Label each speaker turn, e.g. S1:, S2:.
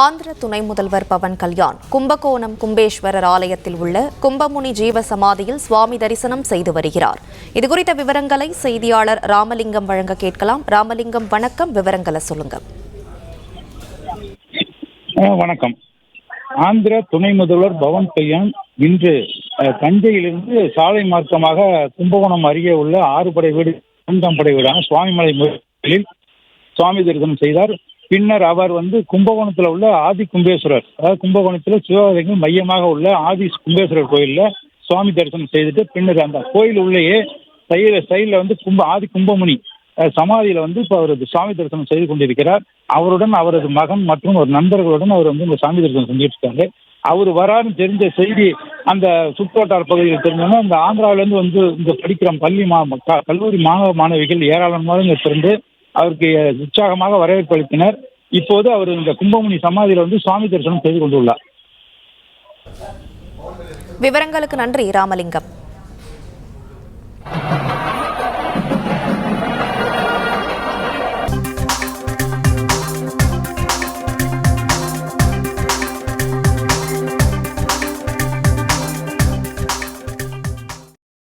S1: ஆந்திர துணை முதல்வர் பவன் கல்யாண் கும்பகோணம் கும்பேஸ்வரர் ஆலயத்தில் உள்ள கும்பமுனி ஜீவ சமாதியில் சுவாமி தரிசனம் செய்து வருகிறார். இதுகுறித்த விவரங்களை செய்தியாளர் ராமலிங்கம் வழங்க கேட்கலாம். ராமலிங்கம், வணக்கம். விவரங்களை சொல்லுங்க.
S2: வணக்கம். ஆந்திர துணை முதல்வர் பவன் கல்யாண் இன்று தஞ்சையிலிருந்து சாலை மார்க்கமாக கும்பகோணம் அருகே உள்ள 6 படை வீடு 5ஆம் படை வீடான சுவாமிமலை கோயிலில் சுவாமி தரிசனம் செய்தார். பின்னர் அவர் கும்பகோணத்தில் உள்ள ஆதி கும்பேஸ்வரர், அதாவது கும்பகோணத்தில் சிவகங்கைக்கு மையமாக உள்ள ஆதி கும்பேஸ்வரர் கோயிலில் சுவாமி தரிசனம் செய்துட்டு பின்னர் அந்த கோயில் உள்ளேயே சைடில் ஆதி கும்பமுனி சமாதியில் இப்போ அவர் சுவாமி தரிசனம் செய்து கொண்டிருக்கிறார். அவருடன் அவரது மகன் மற்றும் ஒரு நண்பர்களுடன் அவர் இந்த சாமி தரிசனம் செஞ்சுட்டு இருக்காரு. அவர் வராருன்னு தெரிஞ்ச செய்தி அந்த சுற்றுவட்டார பகுதியில் தெரிஞ்சோன்னா இந்த ஆந்திராவிலேருந்து இங்கே படிக்கிற கல்லூரி மாணவ மாணவிகள் ஏராளமாக இங்கே திறந்து அவருக்கு உற்சாகமாக வரவேற்பு அளித்தனர். இப்போது அவர் இந்த கும்பமுனி சமாதியில் சுவாமி தரிசனம் செய்து கொண்டுள்ளார்.
S1: விவரங்களுக்கு நன்றி ராமலிங்கம்.